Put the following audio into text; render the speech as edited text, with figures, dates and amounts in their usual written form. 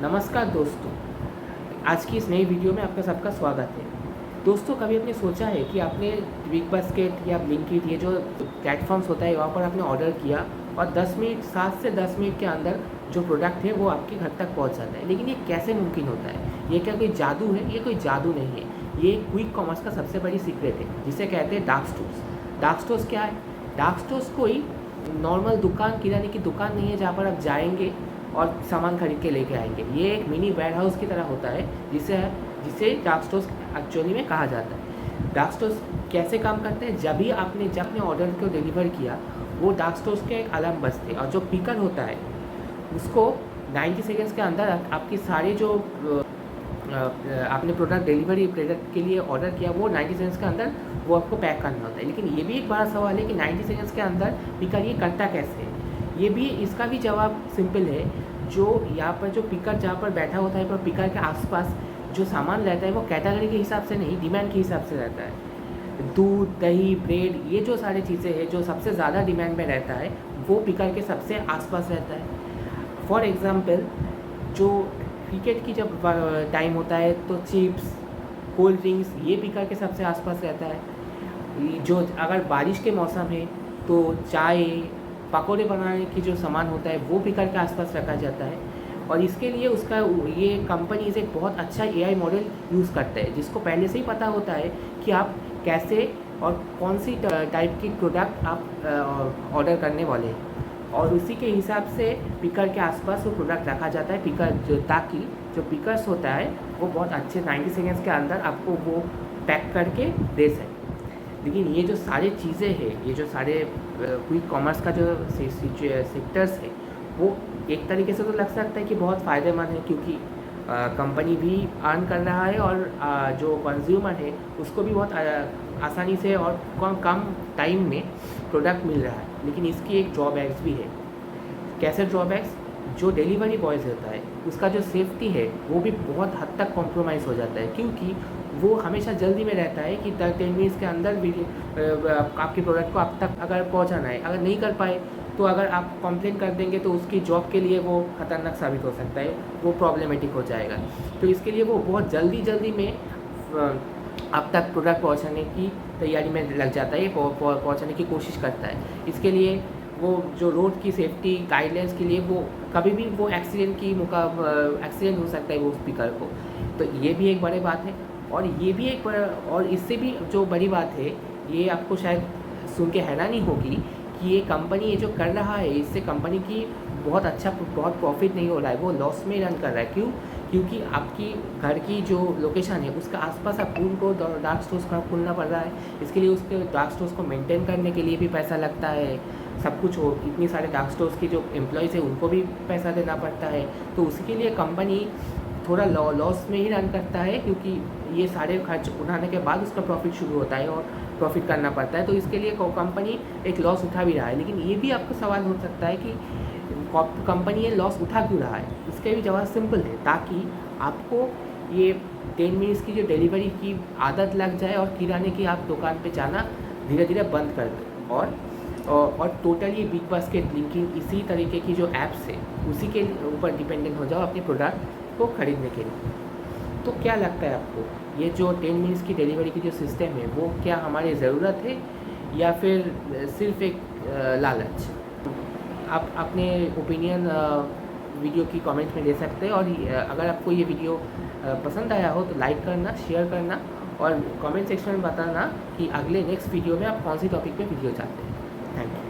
नमस्कार दोस्तों, आज की इस नई वीडियो में आपका सबका स्वागत है। दोस्तों, कभी आपने सोचा है कि आपने बिग बास्केट या ब्लिंकिट ये जो प्लेटफॉर्म्स होता है वहाँ पर आपने ऑर्डर किया और 7 से 10 मिनट के अंदर जो प्रोडक्ट है वो आपके घर तक पहुँच जाता है। लेकिन ये कैसे मुमकिन होता है? ये क्या कोई जादू है? ये कोई जादू नहीं है। ये क्विक कॉमर्स का सबसे बड़ी सीक्रेट है जिसे कहते हैं डार्क स्टोर्स। डार्क स्टोर्स क्या है? डार्क स्टोर्स कोई नॉर्मल दुकान, किराने की दुकान नहीं है जहाँ पर आप जाएंगे और सामान खरीद के लेके आएंगे। ये एक मिनी वेयर हाउस की तरह होता है जिसे जिसे डार्क स्टोर्स एक्चुअली में कहा जाता है। डार्क स्टोर्स कैसे काम करते हैं? जब आपने ऑर्डर को डिलीवर किया, वो डार्क स्टोर्स के एक अलार्म बजते और जो पिकर होता है उसको 90 सेकेंड्स के अंदर आपकी सारे जो आपने प्रोडक्ट के लिए ऑर्डर किया वो 90 सेकेंड्स के अंदर वो आपको पैक करना होता है। लेकिन ये भी एक बड़ा सवाल है कि 90 सेकेंड्स के अंदर पिकर ये करता कैसे है? इसका भी जवाब सिंपल है। जो यहाँ पर जो पिकर जहाँ पर बैठा होता है, पर पिकर के आसपास जो सामान रहता है वो कैटेगरी के हिसाब से नहीं, डिमांड के हिसाब से रहता है। दूध, दही, ब्रेड, ये जो सारी चीज़ें हैं जो सबसे ज़्यादा डिमांड में रहता है वो पिकर के सबसे आसपास रहता है। फॉर एग्ज़ाम्पल, जो क्रिकेट की जब टाइम होता है तो चिप्स, कोल्ड ड्रिंक्स ये पिकर के सबसे आसपास रहता है। जो अगर बारिश के मौसम है तो चाय, पकौड़े बनाने की जो सामान होता है वो पिकर के आसपास रखा जाता है। और इसके लिए ये कंपनीज एक बहुत अच्छा एआई मॉडल यूज़ करता है जिसको पहले से ही पता होता है कि आप कैसे और कौन सी टाइप की प्रोडक्ट आप ऑर्डर करने वाले हैं, और उसी के हिसाब से पिकर के आसपास वो प्रोडक्ट रखा जाता है ताकि जो पिकर्स होता है वो बहुत अच्छे 90 सेकेंड्स के अंदर आपको वो पैक करके दे सके। लेकिन ये जो सारी चीज़ें हैं, ये जो सारे क्विक कॉमर्स का जो सेक्टर्स है वो एक तरीके से तो लग सकता है कि बहुत फ़ायदेमंद है, क्योंकि कंपनी भी अर्न कर रहा है और जो कंज्यूमर है उसको भी बहुत आसानी से और कम टाइम में प्रोडक्ट मिल रहा है। लेकिन इसकी एक ड्रॉबैक्स भी है। कैसे ड्रॉबैक्स? जो डिलीवरी बॉयज़ होता है उसका जो सेफ्टी है वो भी बहुत हद तक कॉम्प्रोमाइज़ हो जाता है, क्योंकि वो हमेशा जल्दी में रहता है कि 10 मिनट्स के अंदर भी आपके प्रोडक्ट को आप तक अगर पहुंचाना है। अगर नहीं कर पाए तो अगर आप कंप्लेन कर देंगे तो उसकी जॉब के लिए वो ख़तरनाक साबित हो सकता है, वो प्रॉब्लमेटिक हो जाएगा। तो इसके लिए वो बहुत जल्दी में आप तक प्रोडक्ट पहुंचाने की तैयारी में लग जाता है, पहुंचाने की कोशिश करता है। इसके लिए वो जो रोड की सेफ्टी गाइडलाइंस के लिए वो कभी भी वो एक्सीडेंट हो सकता है वो स्पीकर को। तो ये भी एक बड़ी बात है। और इससे भी जो बड़ी बात है, ये आपको शायद सुन के हैरानी होगी कि ये कंपनी ये जो कर रहा है इससे कंपनी की बहुत प्रॉफिट नहीं हो रहा है, वो लॉस में रन कर रहा है। क्यों? क्योंकि आपकी घर की जो लोकेशन है उसका आसपास आप उनको डार्क स्टोर्स का खोलना पड़ रहा है। इसके लिए उसके डार्क स्टोर्स को मेंटेन करने के लिए भी पैसा लगता है। सब कुछ हो, इतनी सारे डार्क स्टोर्स की जो एम्प्लॉयज़ है उनको भी पैसा देना पड़ता है। तो उसके लिए कंपनी थोड़ा लॉस में ही रन करता है, क्योंकि ये सारे खर्च उठाने के बाद उसका प्रॉफिट शुरू होता है और प्रॉफिट करना पड़ता है। तो इसके लिए कंपनी एक लॉस उठा भी रहा है। लेकिन ये भी आपको सवाल हो सकता है कि कंपनी ये लॉस उठा क्यों रहा है? इसका भी जवाब सिंपल है, ताकि आपको ये 10 मिनट्स की जो डिलीवरी की आदत लग जाए और किराने की आप दुकान पे जाना धीरे धीरे बंद कर दो। और टोटली बिग बास्केट, ब्लिंकिट, इसी तरीके की जो ऐप्स है उसी के ऊपर डिपेंडेंट हो जाओ अपने प्रोडक्ट को खरीदने के लिए। तो क्या लगता है आपको, ये जो 10 मिनट्स की डिलीवरी की जो सिस्टम है वो क्या हमारी ज़रूरत है या फिर सिर्फ एक लालच? आप अपने ओपिनियन वीडियो की कमेंट में दे सकते हैं। और अगर आपको ये वीडियो पसंद आया हो तो लाइक करना, शेयर करना और कमेंट सेक्शन में बताना कि अगले नेक्स्ट वीडियो में आप कौन सी टॉपिक पे वीडियो चाहते हैं। Thank you.